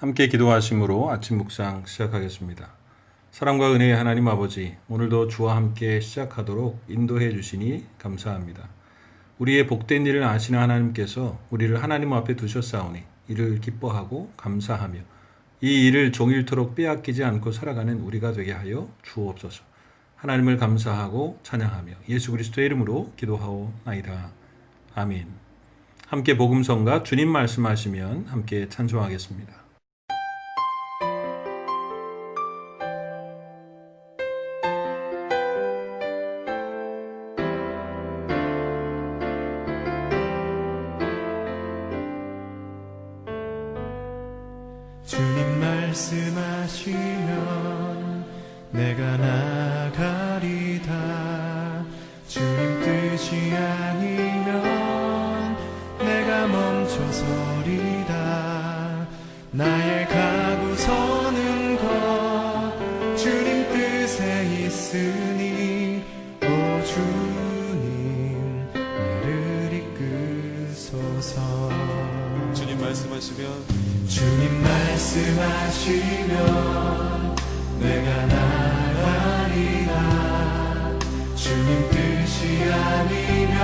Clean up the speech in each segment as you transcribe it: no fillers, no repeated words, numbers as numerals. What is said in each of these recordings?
함께 기도하심으로 아침 묵상 시작하겠습니다. 사랑과 은혜의 하나님 아버지, 오늘도 주와 함께 시작하도록 인도해 주시니 감사합니다. 우리의 복된 일을 아시는 하나님께서 우리를 하나님 앞에 두셨사오니 이를 기뻐하고 감사하며 이 일을 종일토록 빼앗기지 않고 살아가는 우리가 되게 하여 주옵소서. 하나님을 감사하고 찬양하며 예수 그리스도의 이름으로 기도하오나이다. 아멘. 함께 복음성가 주님 말씀하시면 함께 찬송하겠습니다. 주님 말씀하시면 내가 나가리다. 주님 뜻이 아니면 내가 멈춰서리다. 나의 가고 서는 것 주님 뜻에 있으니 오 주님 나를 이끄소서. 주님 말씀하시면 내가 나가리라. 주님 뜻이 아니면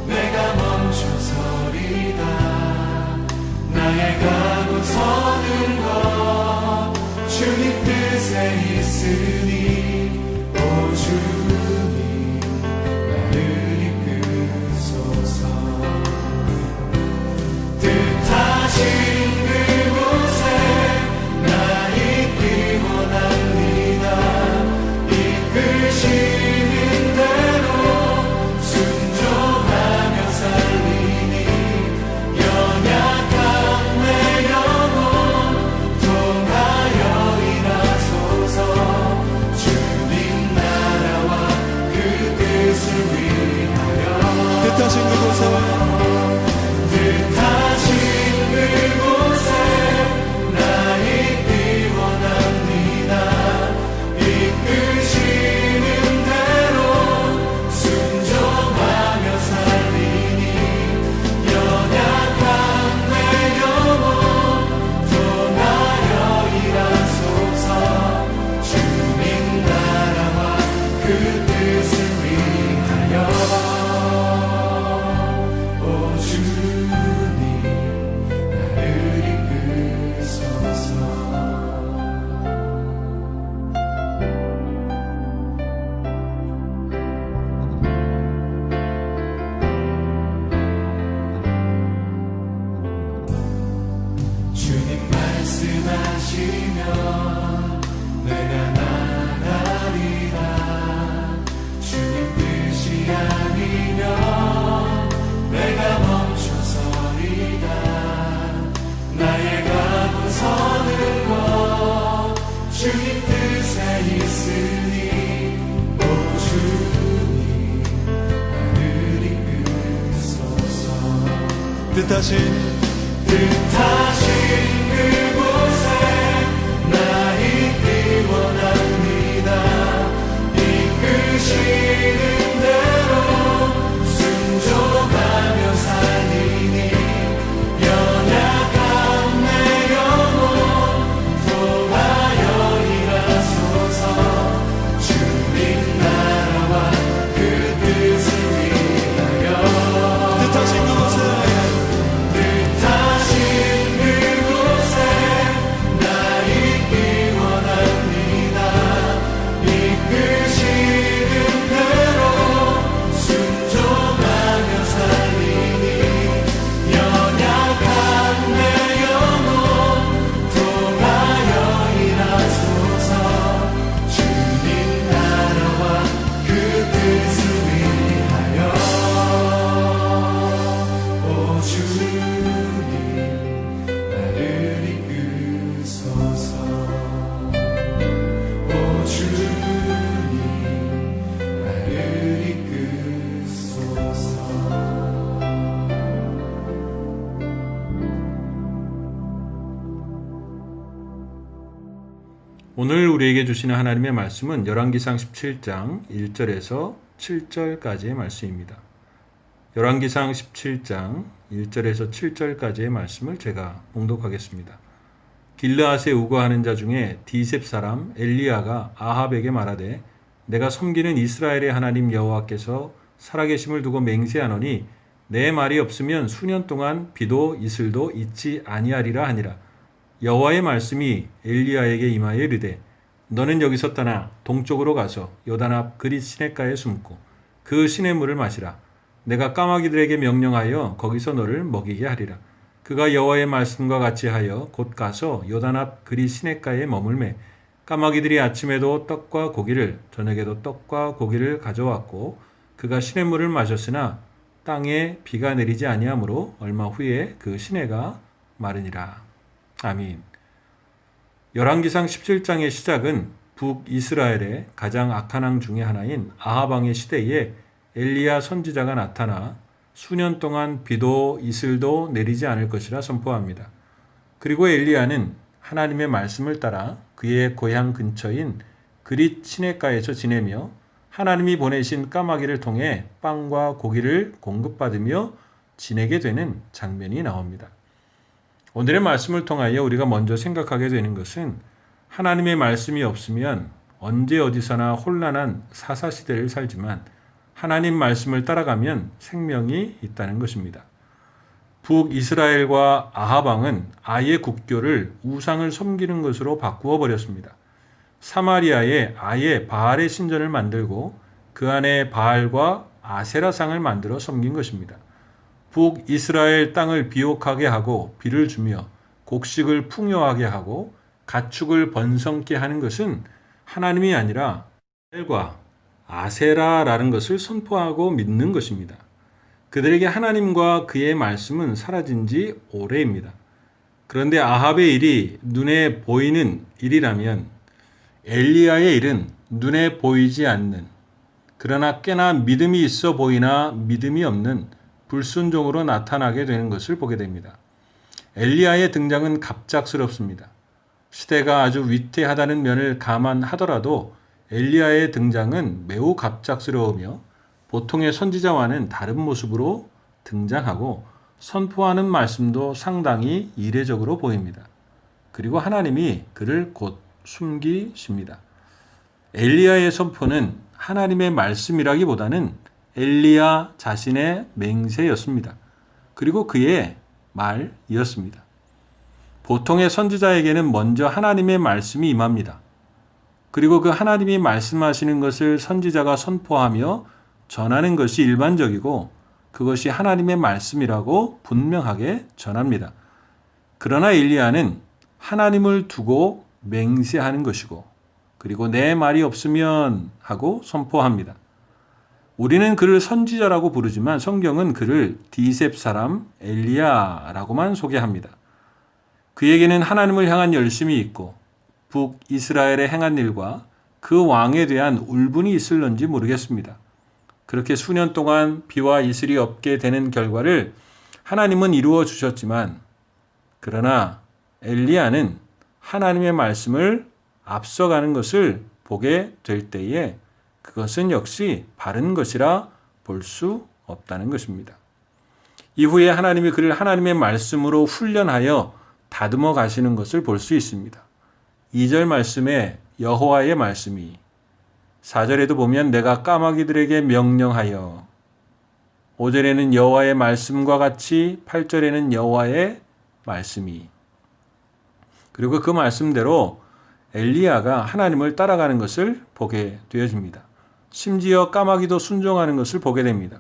내가 멈춰서리다. 나의 가고 서는 것 주님 뜻에 있으니 오 주님 나를 이끄소서. 뜻하신 뜻하신 그곳에 나 있기 원합니다. 이끄시는 대로 순종하며 살리니 연약한 내 영혼 통하여 일하소서. 주님 나라와 그 뜻을 위하여 뜻하신 그곳에 오늘 우리에게 주시는 하나님의 말씀은 열왕기상 17장 1절에서 7절까지의 말씀입니다. 열왕기상 17장 1절에서 7절까지의 말씀을 제가 봉독하겠습니다. 길르앗에 우거하는 자 중에 디셉 사람 엘리야가 아합에게 말하되 내가 섬기는 이스라엘의 하나님 여호와께서 살아계심을 두고 맹세하노니 내 말이 없으면 수년 동안 비도 이슬도 있지 아니하리라 하니라. 여호와의 말씀이 엘리야에게 임하여 이르되 너는 여기서 떠나 동쪽으로 가서 요단 앞 그릿 시냇가에 숨고 그 시냇물을 마시라. 내가 까마귀들에게 명령하여 거기서 너를 먹이게 하리라. 그가 여호와의 말씀과 같이 하여 곧 가서 요단 앞 그릿 시냇가에 머물매 까마귀들이 아침에도 떡과 고기를 저녁에도 떡과 고기를 가져왔고 그가 시냇물을 마셨으나 땅에 비가 내리지 아니하므로 얼마 후에 그 시내가 마르니라. 아멘. 열왕기상 17장의 시작은 북이스라엘의 가장 악한 왕 중에 하나인 아합 왕의 시대에 엘리야 선지자가 나타나 수년 동안 비도 이슬도 내리지 않을 것이라 선포합니다. 그리고 엘리야는 하나님의 말씀을 따라 그의 고향 근처인 그릿 시냇가에서 지내며 하나님이 보내신 까마귀를 통해 빵과 고기를 공급받으며 지내게 되는 장면이 나옵니다. 오늘의 말씀을 통하여 우리가 먼저 생각하게 되는 것은 하나님의 말씀이 없으면 언제 어디서나 혼란한 사사시대를 살지만 하나님 말씀을 따라가면 생명이 있다는 것입니다. 북이스라엘과 아합 왕은 아예 국교를 우상을 섬기는 것으로 바꾸어 버렸습니다. 사마리아에 아예 바알의 신전을 만들고 그 안에 바알과 아세라상을 만들어 섬긴 것입니다. 북이스라엘 땅을 비옥하게 하고 비를 주며 곡식을 풍요하게 하고 가축을 번성케 하는 것은 하나님이 아니라 바알과 아세라라는 것을 선포하고 믿는 것입니다. 그들에게 하나님과 그의 말씀은 사라진 지 오래입니다. 그런데 아합의 일이 눈에 보이는 일이라면 엘리야의 일은 눈에 보이지 않는, 그러나 꽤나 믿음이 있어 보이나 믿음이 없는 불순종으로 나타나게 되는 것을 보게 됩니다. 엘리야의 등장은 갑작스럽습니다. 시대가 아주 위태하다는 면을 감안하더라도 엘리야의 등장은 매우 갑작스러우며 보통의 선지자와는 다른 모습으로 등장하고 선포하는 말씀도 상당히 이례적으로 보입니다. 그리고 하나님이 그를 곧 숨기십니다. 엘리야의 선포는 하나님의 말씀이라기보다는 엘리야 자신의 맹세였습니다. 그리고 그의 말이었습니다. 보통의 선지자에게는 먼저 하나님의 말씀이 임합니다. 그리고 그 하나님이 말씀하시는 것을 선지자가 선포하며 전하는 것이 일반적이고 그것이 하나님의 말씀이라고 분명하게 전합니다. 그러나 엘리야는 하나님을 두고 맹세하는 것이고 그리고 내 말이 없으면 하고 선포합니다. 우리는 그를 선지자라고 부르지만 성경은 그를 디셉 사람 엘리야라고만 소개합니다. 그에게는 하나님을 향한 열심이 있고 북이스라엘에 행한 일과 그 왕에 대한 울분이 있을런지 모르겠습니다. 그렇게 수년 동안 비와 이슬이 없게 되는 결과를 하나님은 이루어 주셨지만 그러나 엘리야는 하나님의 말씀을 앞서가는 것을 보게 될 때에 그것은 역시 바른 것이라 볼 수 없다는 것입니다. 이후에 하나님이 그를 하나님의 말씀으로 훈련하여 다듬어 가시는 것을 볼 수 있습니다. 2절 말씀에 여호와의 말씀이 4절에도 보면 내가 까마귀들에게 명령하여 5절에는 여호와의 말씀과 같이 8절에는 여호와의 말씀이 그리고 그 말씀대로 엘리야가 하나님을 따라가는 것을 보게 되어집니다. 심지어 까마귀도 순종하는 것을 보게 됩니다.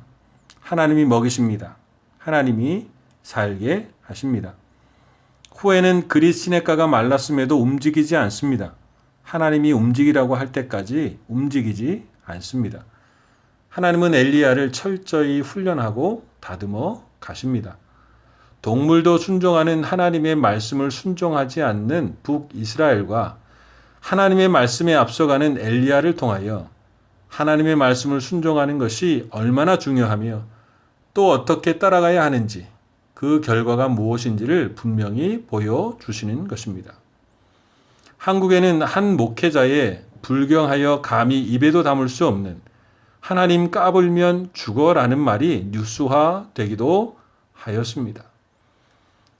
하나님이 먹이십니다. 하나님이 살게 하십니다. 후에는 그릿 시냇가가 말랐음에도 움직이지 않습니다. 하나님이 움직이라고 할 때까지 움직이지 않습니다. 하나님은 엘리야를 철저히 훈련하고 다듬어 가십니다. 동물도 순종하는 하나님의 말씀을 순종하지 않는 북이스라엘과 하나님의 말씀에 앞서가는 엘리야를 통하여 하나님의 말씀을 순종하는 것이 얼마나 중요하며 또 어떻게 따라가야 하는지 그 결과가 무엇인지를 분명히 보여주시는 것입니다. 한국에는 한 목회자의 불경하여 감히 입에도 담을 수 없는 하나님 까불면 죽어라는 말이 뉴스화되기도 하였습니다.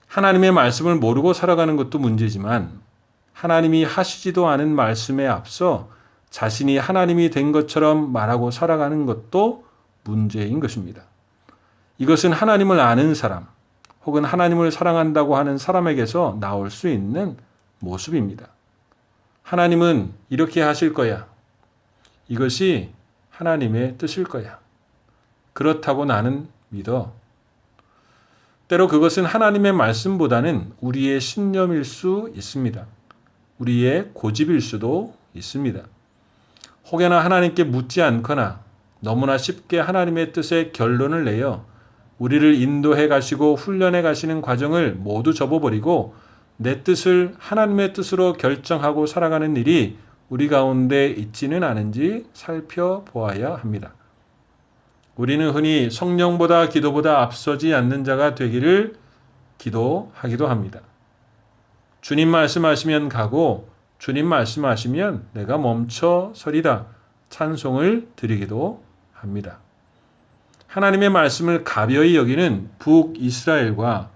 하나님의 말씀을 모르고 살아가는 것도 문제지만 하나님이 하시지도 않은 말씀에 앞서 자신이 하나님이 된 것처럼 말하고 살아가는 것도 문제인 것입니다. 이것은 하나님을 아는 사람, 혹은 하나님을 사랑한다고 하는 사람에게서 나올 수 있는 모습입니다. 하나님은 이렇게 하실 거야. 이것이 하나님의 뜻일 거야. 그렇다고 나는 믿어. 때로 그것은 하나님의 말씀보다는 우리의 신념일 수 있습니다. 우리의 고집일 수도 있습니다. 혹여나 하나님께 묻지 않거나 너무나 쉽게 하나님의 뜻에 결론을 내어 우리를 인도해 가시고 훈련해 가시는 과정을 모두 접어버리고 내 뜻을 하나님의 뜻으로 결정하고 살아가는 일이 우리 가운데 있지는 않은지 살펴보아야 합니다. 우리는 흔히 성령보다 기도보다 앞서지 않는 자가 되기를 기도하기도 합니다. 주님 말씀하시면 가고 주님 말씀하시면 내가 멈춰 서리다 찬송을 드리기도 합니다. 하나님의 말씀을 가벼이 여기는 북이스라엘과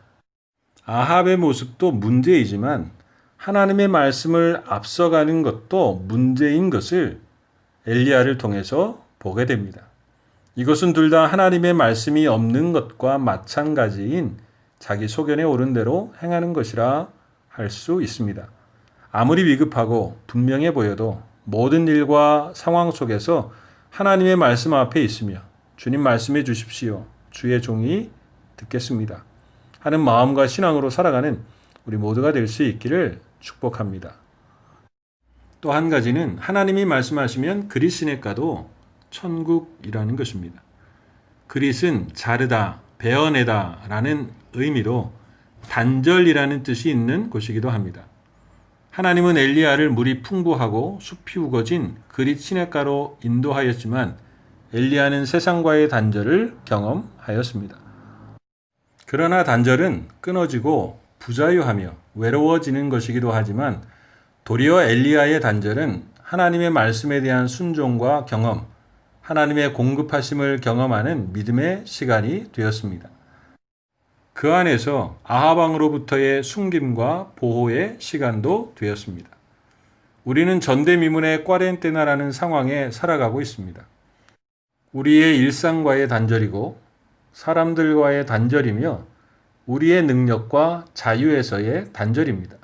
아합의 모습도 문제이지만 하나님의 말씀을 앞서가는 것도 문제인 것을 엘리야를 통해서 보게 됩니다. 이것은 둘 다 하나님의 말씀이 없는 것과 마찬가지인 자기 소견에 오른 대로 행하는 것이라 할 수 있습니다. 아무리 위급하고 분명해 보여도 모든 일과 상황 속에서 하나님의 말씀 앞에 있으며 주님 말씀해 주십시오. 주의 종이 듣겠습니다. 하는 마음과 신앙으로 살아가는 우리 모두가 될 수 있기를 축복합니다. 또 한 가지는 하나님이 말씀하시면 그리스네가도 천국이라는 것입니다. 그릿은 자르다, 베어내다 라는 의미로 단절이라는 뜻이 있는 곳이기도 합니다. 하나님은 엘리야를 물이 풍부하고 숲이 우거진 그릿 시냇가로 인도하였지만 엘리야는 세상과의 단절을 경험하였습니다. 그러나 단절은 끊어지고 부자유하며 외로워지는 것이기도 하지만 도리어 엘리야의 단절은 하나님의 말씀에 대한 순종과 경험, 하나님의 공급하심을 경험하는 믿음의 시간이 되었습니다. 그 안에서 아합 왕으로부터의 숨김과 보호의 시간도 되었습니다. 우리는 전대미문의 꽈렌테나라는 상황에 살아가고 있습니다. 우리의 일상과의 단절이고 사람들과의 단절이며 우리의 능력과 자유에서의 단절입니다.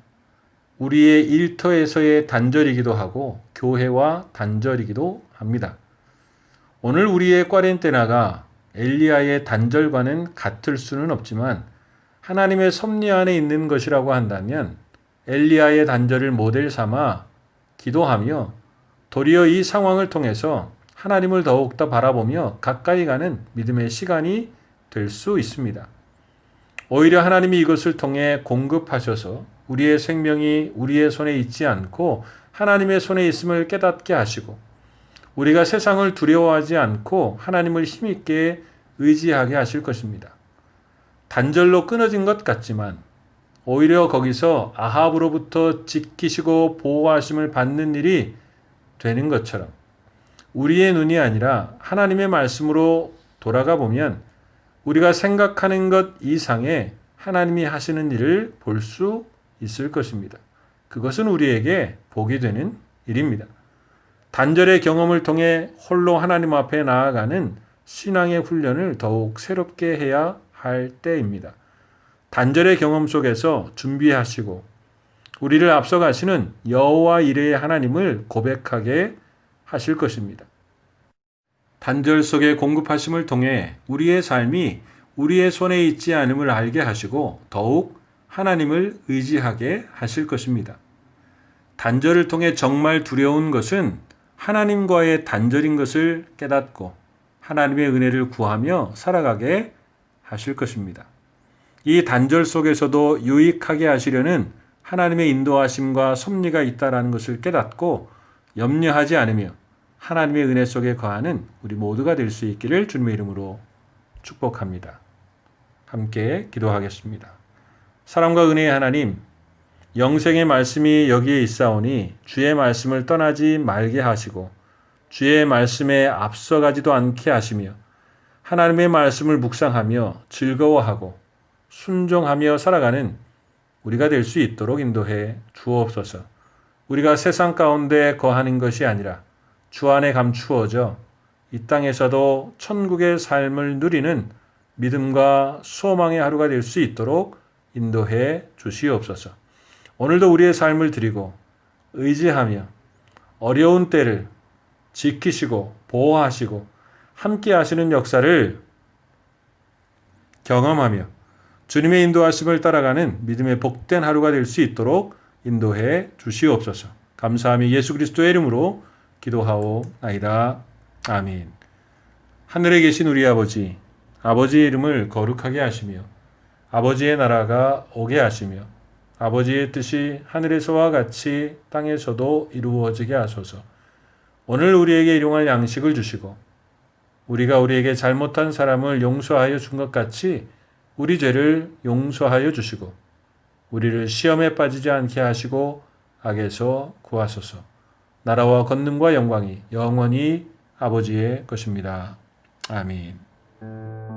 우리의 일터에서의 단절이기도 하고 교회와 단절이기도 합니다. 오늘 우리의 꽈렌테나가 엘리야의 단절과는 같을 수는 없지만 하나님의 섭리 안에 있는 것이라고 한다면 엘리야의 단절을 모델 삼아 기도하며 도리어 이 상황을 통해서 하나님을 더욱더 바라보며 가까이 가는 믿음의 시간이 될 수 있습니다. 오히려 하나님이 이것을 통해 공급하셔서 우리의 생명이 우리의 손에 있지 않고 하나님의 손에 있음을 깨닫게 하시고 우리가 세상을 두려워하지 않고 하나님을 힘있게 의지하게 하실 것입니다. 단절로 끊어진 것 같지만 오히려 거기서 아합으로부터 지키시고 보호하심을 받는 일이 되는 것처럼 우리의 눈이 아니라 하나님의 말씀으로 돌아가 보면 우리가 생각하는 것 이상의 하나님이 하시는 일을 볼 수 있을 것입니다. 그것은 우리에게 복이 되는 일입니다. 단절의 경험을 통해 홀로 하나님 앞에 나아가는 신앙의 훈련을 더욱 새롭게 해야 할 때입니다. 단절의 경험 속에서 준비하시고 우리를 앞서가시는 여호와 이레의 하나님을 고백하게 하실 것입니다. 단절 속의 공급하심을 통해 우리의 삶이 우리의 손에 있지 않음을 알게 하시고 더욱 하나님을 의지하게 하실 것입니다. 단절을 통해 정말 두려운 것은 하나님과의 단절인 것을 깨닫고 하나님의 은혜를 구하며 살아가게 하실 것입니다. 이 단절 속에서도 유익하게 하시려는 하나님의 인도하심과 섭리가 있다는 것을 깨닫고 염려하지 않으며 하나님의 은혜 속에 거하는 우리 모두가 될 수 있기를 주님의 이름으로 축복합니다. 함께 기도하겠습니다. 사랑과 은혜의 하나님, 영생의 말씀이 여기에 있사오니 주의 말씀을 떠나지 말게 하시고 주의 말씀에 앞서가지도 않게 하시며 하나님의 말씀을 묵상하며 즐거워하고 순종하며 살아가는 우리가 될 수 있도록 인도해 주옵소서. 우리가 세상 가운데 거하는 것이 아니라 주 안에 감추어져 이 땅에서도 천국의 삶을 누리는 믿음과 소망의 하루가 될 수 있도록 인도해 주시옵소서. 오늘도 우리의 삶을 드리고 의지하며 어려운 때를 지키시고 보호하시고 함께 하시는 역사를 경험하며 주님의 인도하심을 따라가는 믿음의 복된 하루가 될 수 있도록 인도해 주시옵소서. 감사하며 예수 그리스도의 이름으로 기도하오나이다. 아멘. 하늘에 계신 우리 아버지, 아버지의 이름을 거룩하게 하시며 아버지의 나라가 오게 하시며 아버지의 뜻이 하늘에서와 같이 땅에서도 이루어지게 하소서. 오늘 우리에게 일용할 양식을 주시고 우리가 우리에게 잘못한 사람을 용서하여 준 것 같이 우리 죄를 용서하여 주시고 우리를 시험에 빠지지 않게 하시고 악에서 구하소서. 나라와 권능과 영광이 영원히 아버지의 것입니다. 아멘.